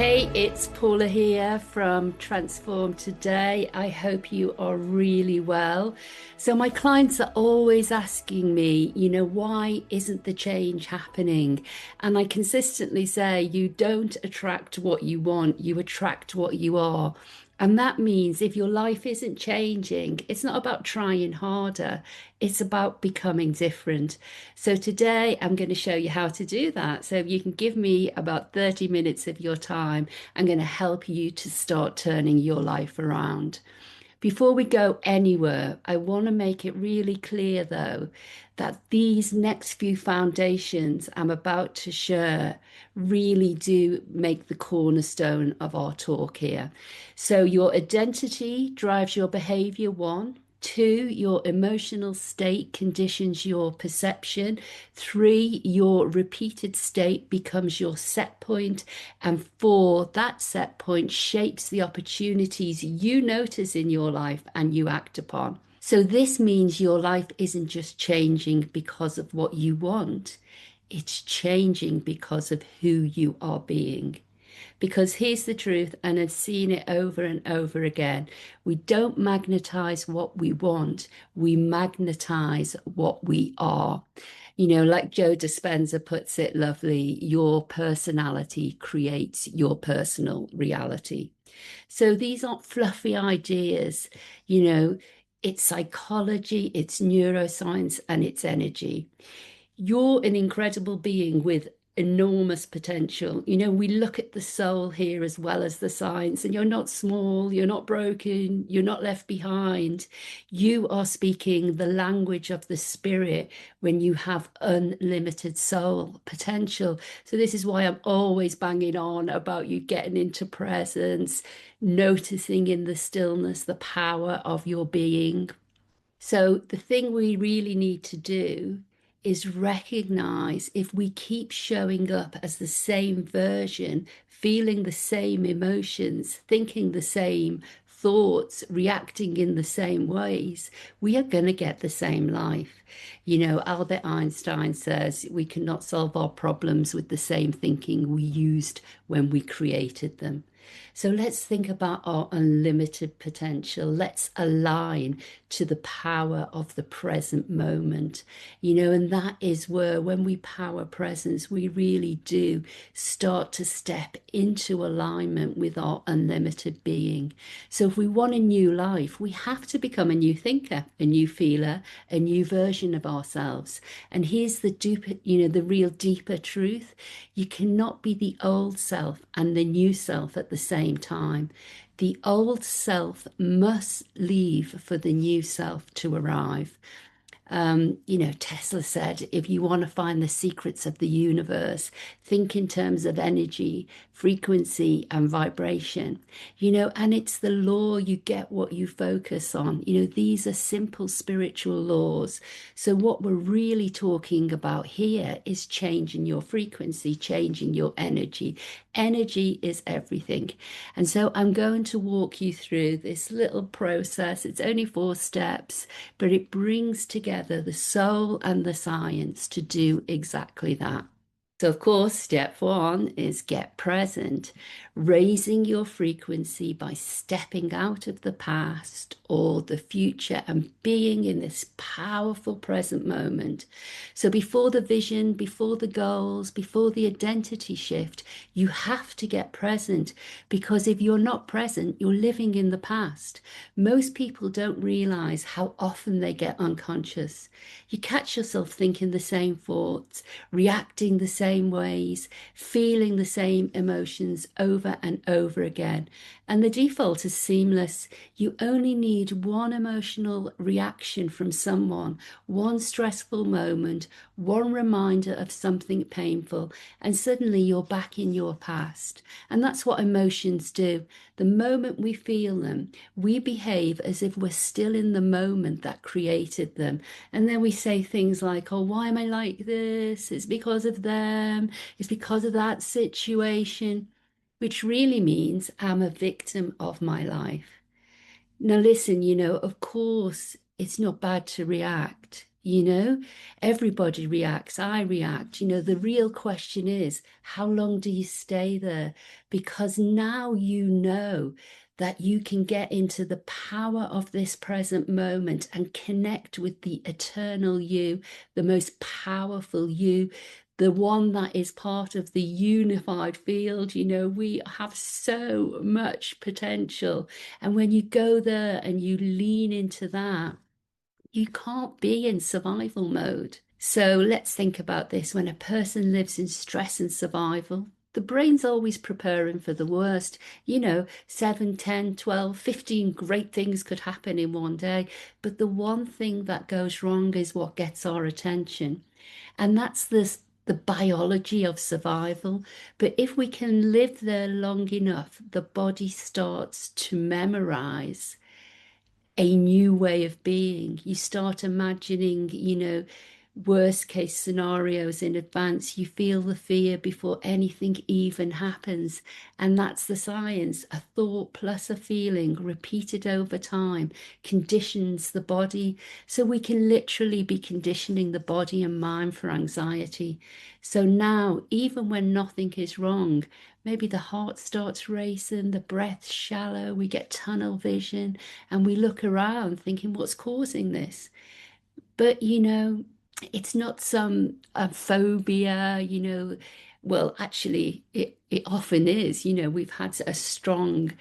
Hey, it's Paula here from Transform Today. I hope you are really well. So, my clients are always asking me, why isn't the change happening? And I consistently say, you don't attract what you want, you attract what you are. And that means if your life isn't changing, it's not about trying harder, it's about becoming different. So today I'm going to show you how to do that. So if you can give me about 30 minutes of your time, I'm going to help you to start turning your life around. Before we go anywhere, I want to make it really clear, though, that these next few foundations I'm about to share really do make the cornerstone of our talk here. So, your identity drives your behavior, one. Two, your emotional state conditions your perception. Three, your repeated state becomes your set point. And four, that set point shapes the opportunities you notice in your life and you act upon. So this means your life isn't just changing because of what you want, it's changing because of who you are being. Because here's the truth, and I've seen it over and over again. We don't magnetize what we want, we magnetize what we are. Like Joe Dispenza puts it lovely, your personality creates your personal reality. So these aren't fluffy ideas, you know, it's psychology, it's neuroscience, and it's energy. You're an incredible being with enormous potential. We look at the soul here as well as the science, and you're not small, you're not broken, you're not left behind. You are speaking the language of the spirit when you have unlimited soul potential. So, this is why I'm always banging on about you getting into presence, noticing in the stillness the power of your being. So, the thing we really need to do is recognize if we keep showing up as the same version, feeling the same emotions, thinking the same thoughts, reacting in the same ways, we are going to get the same life. Albert Einstein says we cannot solve our problems with the same thinking we used when we created them. So let's think about our unlimited potential. Let's align to the power of the present moment. And that is where, when we power presence, we really do start to step into alignment with our unlimited being. So if we want a new life, we have to become a new thinker, a new feeler, a new version of ourselves. And here's the deeper, the real deeper truth. You cannot be the old self and the new self at the same time. The old self must leave for the new self to arrive. Tesla said, if you want to find the secrets of the universe, think in terms of energy, frequency, and vibration. And it's the law, you get what you focus on. These are simple spiritual laws. So, what we're really talking about here is changing your frequency, changing your energy. Energy is everything. And so, I'm going to walk you through this little process. It's only 4 steps, but it brings together the soul and the science to do exactly that. So, of course, step 1 is get present, raising your frequency by stepping out of the past or the future and being in this powerful present moment. So, before the vision, before the goals, before the identity shift, you have to get present, because if you're not present, you're living in the past. Most people don't realize how often they get unconscious. You catch yourself thinking the same thoughts, reacting the same ways, feeling the same emotions over and over again. And the default is seamless. You only need one emotional reaction from someone, one stressful moment, one reminder of something painful, and suddenly you're back in your past. And that's what emotions do. The moment we feel them, we behave as if we're still in the moment that created them. And then we say things like, oh, why am I like this? It's because of them. It's because of that situation, which really means I'm a victim of my life. Now, listen, of course, it's not bad to react. You know, everybody reacts. I react. The real question is, how long do you stay there? Because now you know that you can get into the power of this present moment and connect with the eternal you, the most powerful you, the one that is part of the unified field. We have so much potential. And when you go there and you lean into that, you can't be in survival mode. So let's think about this. When a person lives in stress and survival, the brain's always preparing for the worst. 7, 10, 12, 15 great things could happen in one day. But the one thing that goes wrong is what gets our attention. And that's the biology of survival. But if we can live there long enough, the body starts to memorize a new way of being. You start imagining, worst case scenarios in advance. You feel the fear before anything even happens. And that's the science. A thought plus a feeling repeated over time conditions the body. So we can literally be conditioning the body and mind for anxiety. So now, even when nothing is wrong, maybe the heart starts racing, the breath's shallow, we get tunnel vision, and we look around thinking, what's causing this? But it's not some phobia, well, actually, it often is. We've had a strong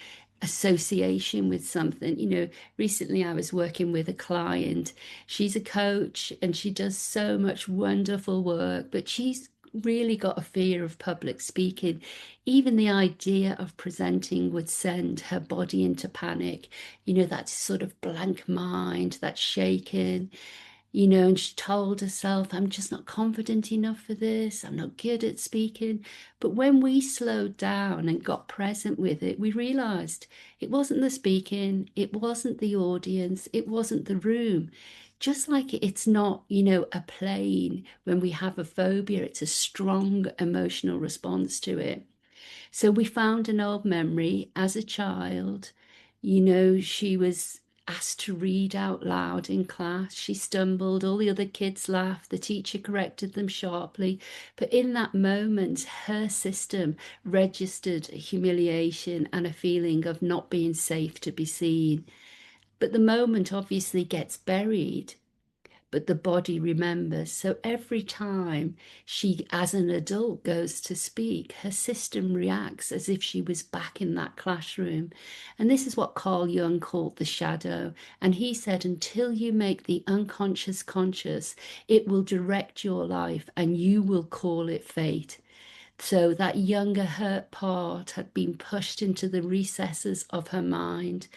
association with something. Recently I was working with a client. She's a coach and she does so much wonderful work, but she's really got a fear of public speaking. Even the idea of presenting would send her body into panic. That sort of blank mind, that shaking. And she told herself, I'm just not confident enough for this. I'm not good at speaking. But when we slowed down and got present with it, we realized it wasn't the speaking, it wasn't the audience, it wasn't the room. Just like it's not, a plane when we have a phobia, it's a strong emotional response to it. So we found an old memory as a child. She was asked to read out loud in class. She stumbled, all the other kids laughed, the teacher corrected them sharply. But in that moment, her system registered humiliation and a feeling of not being safe to be seen. But the moment obviously gets buried, but the body remembers. So every time she, as an adult, goes to speak, her system reacts as if she was back in that classroom. And this is what Carl Jung called the shadow. And he said, until you make the unconscious conscious, it will direct your life and you will call it fate. So that younger hurt part had been pushed into the recesses of her mind,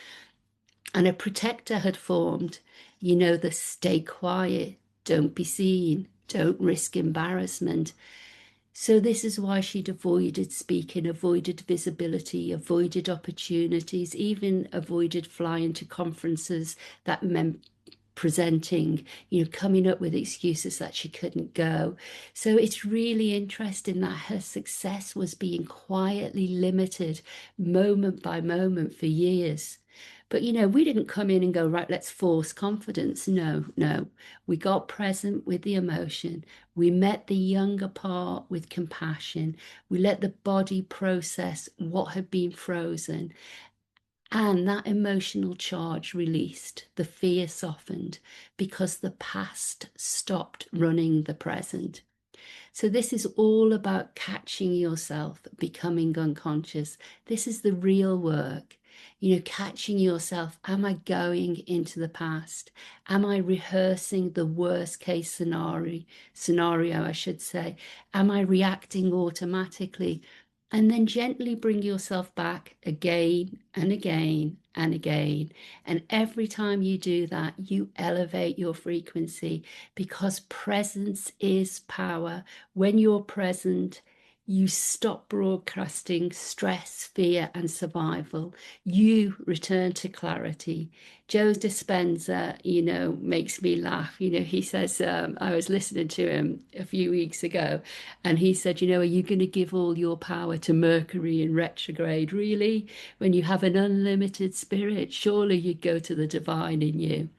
and a protector had formed. The stay quiet, don't be seen, don't risk embarrassment. So this is why she'd avoided speaking, avoided visibility, avoided opportunities, even avoided flying to conferences that meant presenting, coming up with excuses that she couldn't go. So it's really interesting that her success was being quietly limited moment by moment for years. But we didn't come in and go, right, let's force confidence. No, no. We got present with the emotion. We met the younger part with compassion. We let the body process what had been frozen. And that emotional charge released, the fear softened because the past stopped running the present. So, this is all about catching yourself, becoming unconscious. This is the real work. Catching yourself. Am I going into the past? Am I rehearsing the worst case scenario, I should say? Am I reacting automatically? And then gently bring yourself back again and again and again. And every time you do that, you elevate your frequency because presence is power. When you're present, you stop broadcasting stress, fear, and survival. You return to clarity. Joe Dispenza, makes me laugh. He says, I was listening to him a few weeks ago, and he said, are you going to give all your power to Mercury in retrograde? Really? When you have an unlimited spirit, surely you'd go to the divine in you.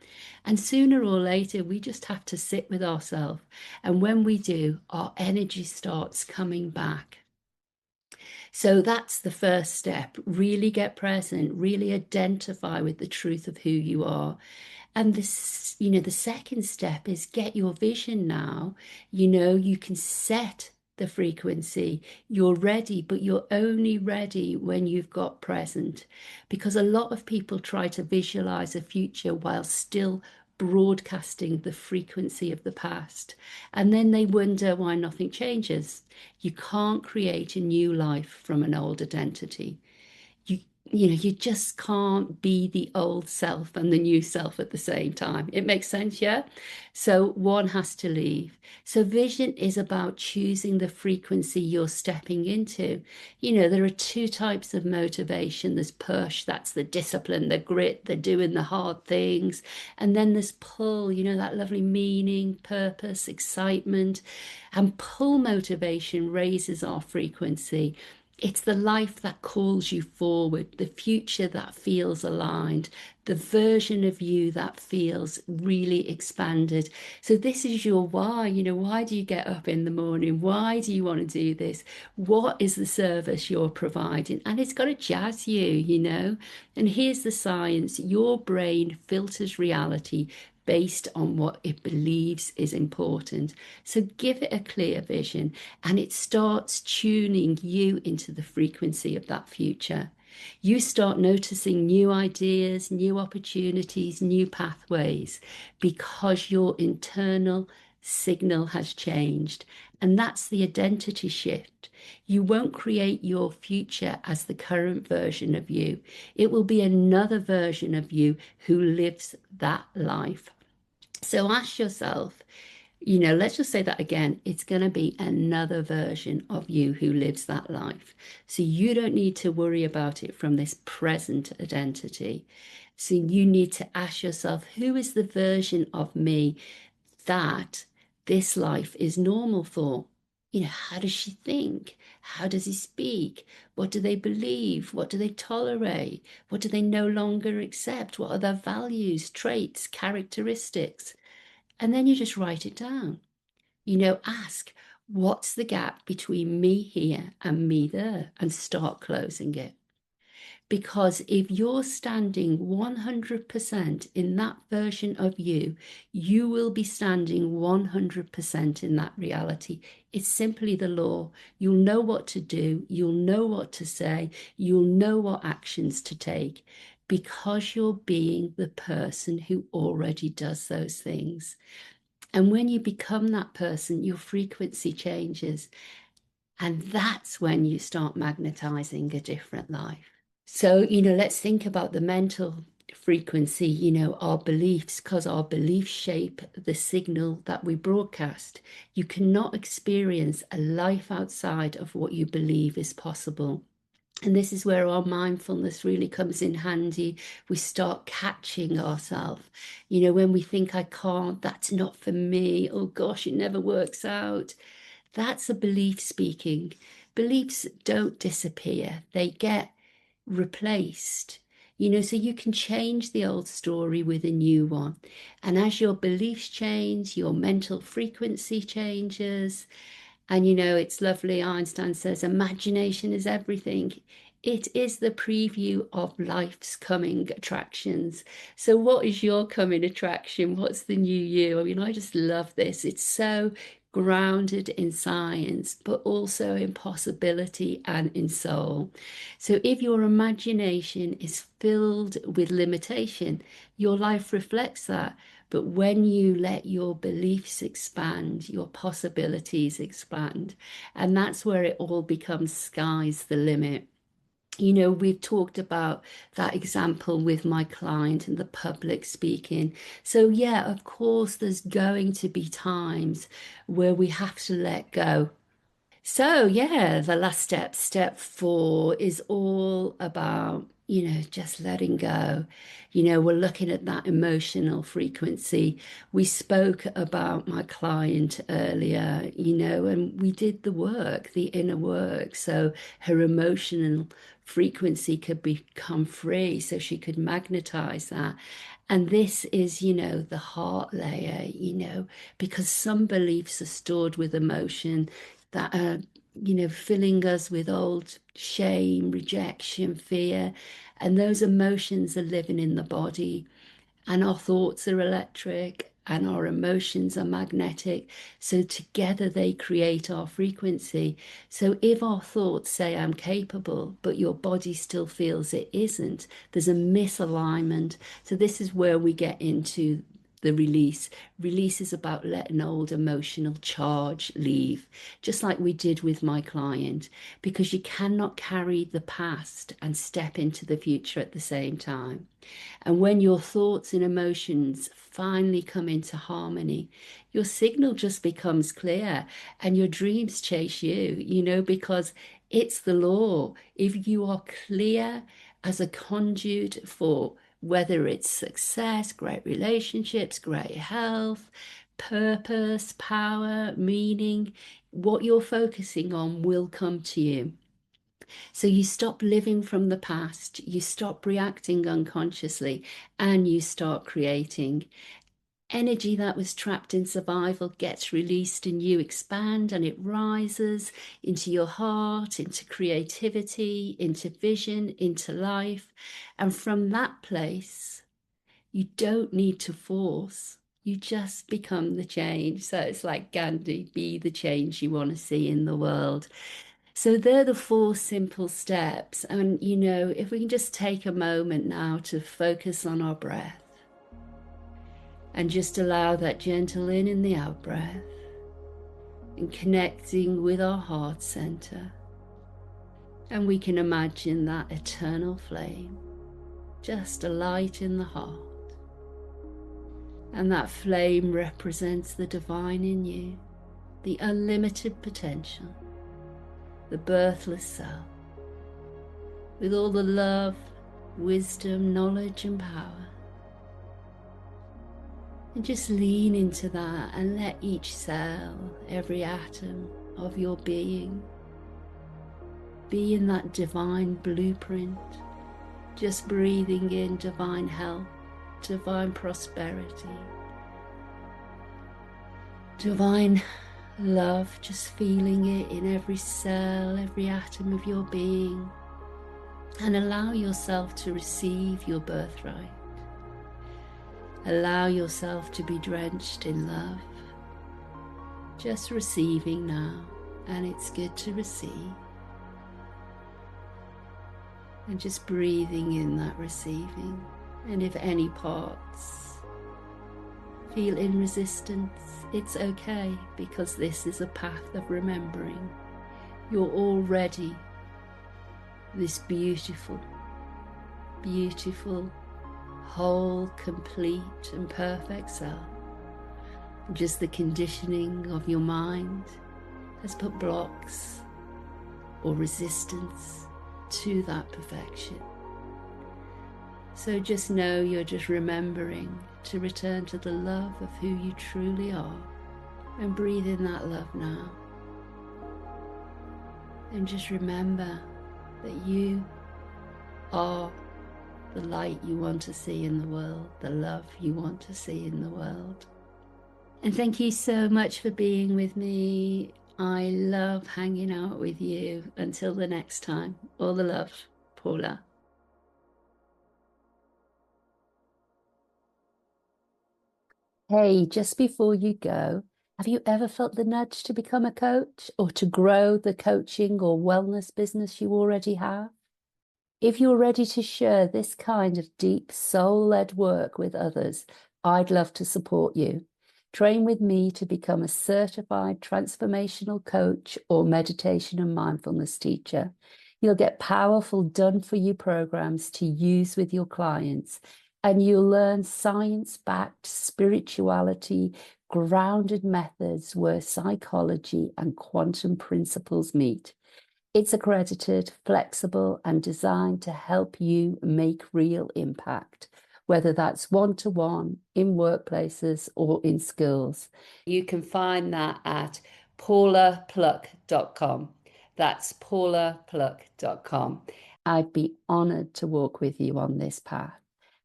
And sooner or later, we just have to sit with ourselves. And when we do, our energy starts coming back. So that's the first step. Really get present, really identify with the truth of who you are. And this, the second step is get your vision now. You can set the frequency. You're ready, but you're only ready when you've got present. Because a lot of people try to visualize a future while still broadcasting the frequency of the past. And then they wonder why nothing changes. You can't create a new life from an old identity. You you just can't be the old self and the new self at the same time. It makes sense, yeah? So one has to leave. So vision is about choosing the frequency you're stepping into. There are two types of motivation. There's push, that's the discipline, the grit, the doing the hard things. And then there's pull, that lovely meaning, purpose, excitement. And pull motivation raises our frequency. It's the life that calls you forward, the future that feels aligned, the version of you that feels really expanded. So, this is your why. Why do you get up in the morning? Why do you want to do this? What is the service you're providing? And it's got to jazz you. And here's the science: your brain filters reality based on what it believes is important. So give it a clear vision and it starts tuning you into the frequency of that future. You start noticing new ideas, new opportunities, new pathways because your internal signal has changed. And that's the identity shift. You won't create your future as the current version of you. It will be another version of you who lives that life. So ask yourself, let's just say that again. It's going to be another version of you who lives that life. So you don't need to worry about it from this present identity. So you need to ask yourself, who is the version of me that this life is normal for? How does she think? How does he speak? What do they believe? What do they tolerate? What do they no longer accept? What are their values, traits, characteristics? And then you just write it down. Ask, what's the gap between me here and me there? And start closing it. Because if you're standing 100% in that version of you, you will be standing 100% in that reality. It's simply the law. You'll know what to do, you'll know what to say, you'll know what actions to take because you're being the person who already does those things. And when you become that person, your frequency changes. And that's when you start magnetizing a different life. So, let's think about the mental frequency, our beliefs, because our beliefs shape the signal that we broadcast. You cannot experience a life outside of what you believe is possible. And this is where our mindfulness really comes in handy. We start catching ourselves. When we think, I can't, that's not for me. Oh gosh, it never works out. That's a belief speaking. Beliefs don't disappear, they get replaced. So you can change the old story with a new one. And as your beliefs change, your mental frequency changes. And it's lovely. Einstein says, imagination is everything. It is the preview of life's coming attractions. So, what is your coming attraction? What's the new you? I mean, I just love this. It's so grounded in science, but also in possibility and in soul. So, if your imagination is filled with limitation, your life reflects that. But when you let your beliefs expand, your possibilities expand. And that's where it all becomes sky's the limit. We've talked about that example with my client and the public speaking. So, yeah, of course, there's going to be times where we have to let go. So, yeah, the last step, step 4, is all about just letting go. We're looking at that emotional frequency. We spoke about my client earlier, and we did the work, the inner work. So her emotional frequency could become free, so she could magnetize that. And this is, the heart layer, because some beliefs are stored with emotion that are, filling us with old shame, rejection, fear. And those emotions are living in the body. And our thoughts are electric and our emotions are magnetic. So together they create our frequency. So if our thoughts say I'm capable, but your body still feels it isn't, there's a misalignment. So this is where we get into the release. Release is about letting old emotional charge leave, just like we did with my client, because you cannot carry the past and step into the future at the same time. And when your thoughts and emotions finally come into harmony, your signal just becomes clear and your dreams chase you, because it's the law. If you are clear as a conduit for whether it's success, great relationships, great health, purpose, power, meaning, what you're focusing on will come to you. So you stop living from the past, you stop reacting unconsciously, and you start creating. Energy that was trapped in survival gets released and you expand and it rises into your heart, into creativity, into vision, into life. And from that place, you don't need to force. You just become the change. So it's like Gandhi, be the change you want to see in the world. So they're the four simple steps. And, if we can just take a moment now to focus on our breath and just allow that gentle in and the out breath and connecting with our heart center. And we can imagine that eternal flame, just a light in the heart. And that flame represents the divine in you, the unlimited potential, the birthless self, with all the love, wisdom, knowledge, and power. And just lean into that and let each cell, every atom of your being, be in that divine blueprint, just breathing in divine health, divine prosperity, divine love, just feeling it in every cell, every atom of your being. And allow yourself to receive your birthright. Allow yourself to be drenched in love. Just receiving now, and it's good to receive. And just breathing in that receiving. And if any parts feel in resistance, it's okay, because this is a path of remembering. You're already this beautiful, beautiful, whole, complete and perfect self. Just the conditioning of your mind has put blocks or resistance to that perfection. So just know you're just remembering to return to the love of who you truly are, and breathe in that love now. And just remember that you are the light you want to see in the world, the love you want to see in the world. And thank you so much for being with me. I love hanging out with you. Until the next time, all the love, Paula. Hey, just before you go, have you ever felt the nudge to become a coach or to grow the coaching or wellness business you already have? If you're ready to share this kind of deep soul-led work with others, I'd love to support you. Train with me to become a certified transformational coach or meditation and mindfulness teacher. You'll get powerful done-for-you programs to use with your clients, and you'll learn science-backed spirituality, grounded methods where psychology and quantum principles meet. It's accredited, flexible, and designed to help you make real impact, whether that's one-to-one, in workplaces, or in schools. You can find that at paulapluck.com. That's paulapluck.com. I'd be honoured to walk with you on this path,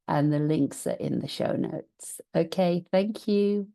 and the links are in the show notes. Okay, thank you.